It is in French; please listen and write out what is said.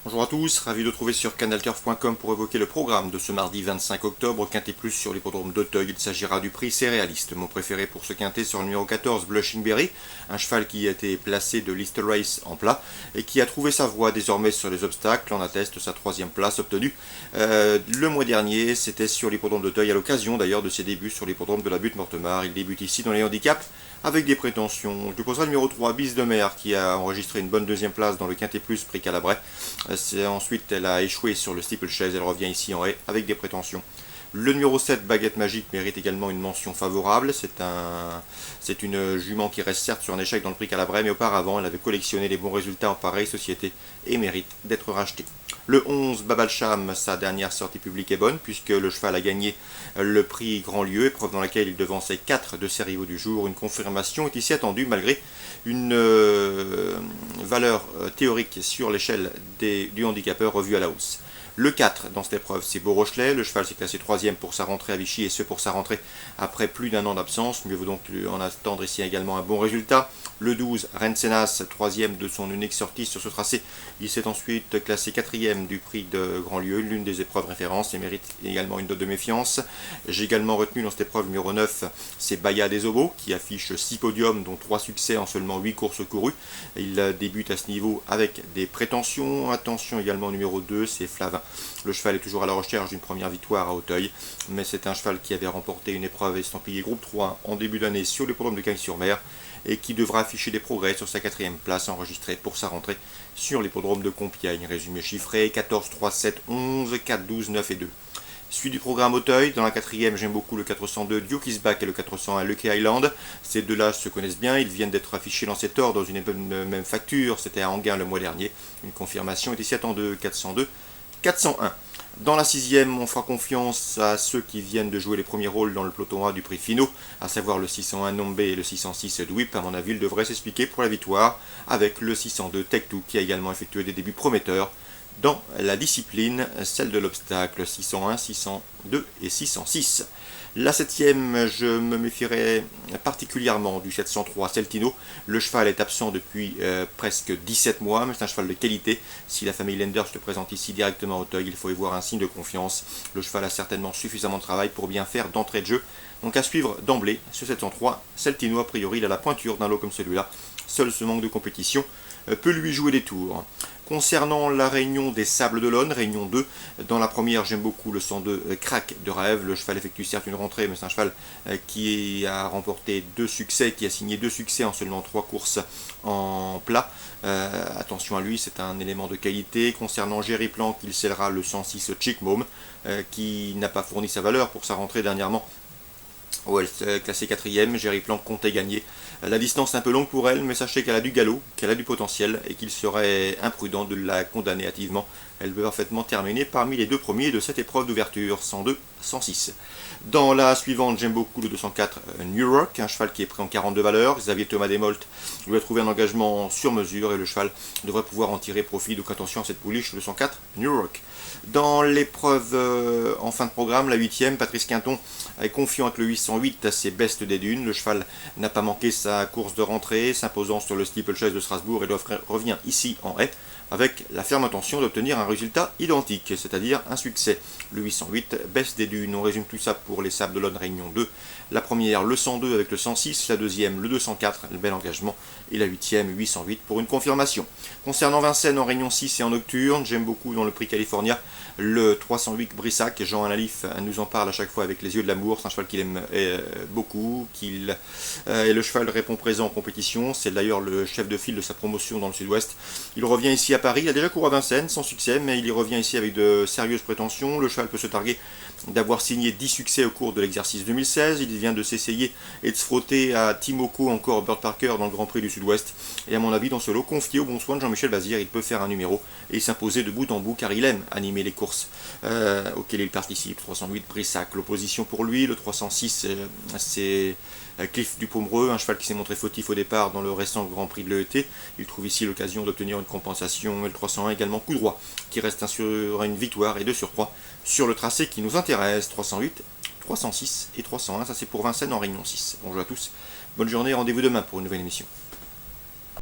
Bonjour à tous, ravi de trouver sur canalturf.com pour évoquer le programme de ce mardi 25 octobre, Quintet Plus sur l'hippodrome d'Auteuil. Il s'agira du prix Céréaliste. Mon préféré pour ce Quintet sur le numéro 14, Blushing Berry, un cheval qui a été placé de Lister Race en plat et qui a trouvé sa voie désormais sur les obstacles, en atteste sa troisième place obtenue le mois dernier. C'était sur l'hippodrome d'Auteuil, à l'occasion d'ailleurs de ses débuts sur l'hippodrome de la Butte-Mortemart. Il débute ici dans les handicaps avec des prétentions. Je lui poserai le numéro 3, Bis de Mer, qui a enregistré une bonne deuxième place dans le Quintet Plus prix Calabrais. Ensuite, elle a échoué sur le steeplechase, elle revient ici en haie avec des prétentions. Le numéro 7, Baguette Magique, mérite également une mention favorable. C'est une jument qui reste certes sur un échec dans le prix Calabrais, mais auparavant, elle avait collectionné les bons résultats en pareille société et mérite d'être rachetée. Le 11, Babalcham, sa dernière sortie publique est bonne, puisque le cheval a gagné le prix Grand-Lieu, épreuve dans laquelle il devançait 4 de ses rivaux du jour. Une confirmation est ici attendue, malgré une valeur théorique sur l'échelle du handicapeur revue à la hausse. Le 4 dans cette épreuve, c'est Beau Rochelet. Le cheval s'est classé 3e pour sa rentrée à Vichy, et ce pour sa rentrée après plus d'un an d'absence. Mieux vaut donc en attendre ici également un bon résultat. Le 12, Rensenas, 3e de son unique sortie sur ce tracé. Il s'est ensuite classé 4e du prix de Grand-Lieu, l'une des épreuves références, et mérite également une dot de méfiance. J'ai également retenu dans cette épreuve numéro 9, c'est Baya des Obos, qui affiche 6 podiums, dont 3 succès en seulement 8 courses courues. Il débute à ce niveau avec des prétentions. Attention également au numéro 2, c'est Flavin. Le cheval est toujours à la recherche d'une première victoire à Auteuil, mais c'est un cheval qui avait remporté une épreuve estampillée groupe 3 en début d'année sur l'hippodrome de Cagnes-sur-Mer et qui devra afficher des progrès sur sa 4e place enregistrée pour sa rentrée sur l'hippodrome de Compiègne. Résumé chiffré: 14, 3, 7, 11, 4, 12, 9 et 2. Suite du programme Auteuil, dans la 4e, j'aime beaucoup le 402 Duke is Back et le 401 Lucky Island. Ces deux-là se connaissent bien, ils viennent d'être affichés dans cet ordre dans une même facture, c'était à Anguin le mois dernier. Une confirmation est ici attendue, 402, 401. Dans la 6e, on fera confiance à ceux qui viennent de jouer les premiers rôles dans le peloton A du prix Finaux, à savoir le 601 Nombe et le 606 Dwip. À mon avis, il devrait s'expliquer pour la victoire avec le 602 Tech2 qui a également effectué des débuts prometteurs dans la discipline, celle de l'obstacle, 601, 602 et 606. La 7e, je me méfierais particulièrement du 703 Celtino. Le cheval est absent depuis presque 17 mois, mais c'est un cheval de qualité. Si la famille Lenders le présente ici directement à Auteuil, il faut y voir un signe de confiance. Le cheval a certainement suffisamment de travail pour bien faire d'entrée de jeu. Donc à suivre d'emblée, ce 703 Celtino, a priori, il a la pointure d'un lot comme celui-là. Seul ce manque de compétition peut lui jouer des tours. Concernant la réunion des Sables d'Olonne, réunion 2, dans la première, j'aime beaucoup le 102 Crack de Rêve. Le cheval effectue certes une rentrée, mais c'est un cheval qui a remporté 2 succès, qui a signé 2 succès en seulement 3 courses en plat. Attention à lui, c'est un élément de qualité. Concernant Jerry Planck, il scellera le 106 Chick Mom, qui n'a pas fourni sa valeur pour sa rentrée dernièrement. Elle s'est classée 4e, Jerry Planck comptait gagner. La distance est un peu longue pour elle, mais sachez qu'elle a du galop, qu'elle a du potentiel et qu'il serait imprudent de la condamner hâtivement. Elle peut parfaitement terminer parmi les 2 premiers de cette épreuve d'ouverture, 102, 106. Dans la suivante, j'aime beaucoup le 204 New Rock, un cheval qui est pris en 42 valeurs. Xavier Thomas Desmolt lui a trouvé un engagement sur mesure et le cheval devrait pouvoir en tirer profit. Donc attention à cette pouliche, le 204 New Rock. Dans l'épreuve en fin de programme, la 8e, Patrice Quinton est confiant avec le 808 à ses bestes des dunes. Le cheval n'a pas manqué sa course de rentrée, s'imposant sur le steeplechase de Strasbourg, et revient ici en haie avec la ferme intention d'obtenir un résultat identique, c'est-à-dire un succès. Le 808, baisse des dunes. On résume tout ça pour les Sables d'Olonne Réunion 2. La première, le 102 avec le 106, la deuxième, le 204, le bel engagement, et la 8e, 808 pour une confirmation. Concernant Vincennes en Réunion 6 et en nocturne, j'aime beaucoup dans le prix California le 308 Brissac. Jean Alif nous en parle à chaque fois avec les yeux de l'amour. C'est un cheval qu'il aime beaucoup, et le cheval répond présent en compétition. C'est d'ailleurs le chef de file de sa promotion dans le sud-ouest. Il revient ici à Paris, il a déjà couru à Vincennes sans succès, mais il y revient ici avec de sérieuses prétentions. Le cheval peut se targuer d'avoir signé 10 succès au cours de l'exercice 2016. Il vient de s'essayer et de se frotter à Timoko, encore Bird Parker dans le Grand Prix du Sud-Ouest. Et à mon avis, dans ce lot, confié au bon soin de Jean-Michel Bazir, il peut faire un numéro et s'imposer de bout en bout, car il aime animer les courses auxquelles il participe. 308 Brissac, l'opposition pour lui. Le 306, c'est Cliff Dupomereux, un cheval qui s'est montré fautif au départ dans le récent Grand Prix de l'EET. Il trouve ici l'occasion d'obtenir une compensation. Et le 301 également coup droit, qui reste sur une victoire et 2 sur 3 sur le tracé qui nous intéresse. 308, 306 et 301, ça c'est pour Vincennes en Réunion 6. Bonjour à tous, bonne journée, rendez-vous demain pour une nouvelle émission.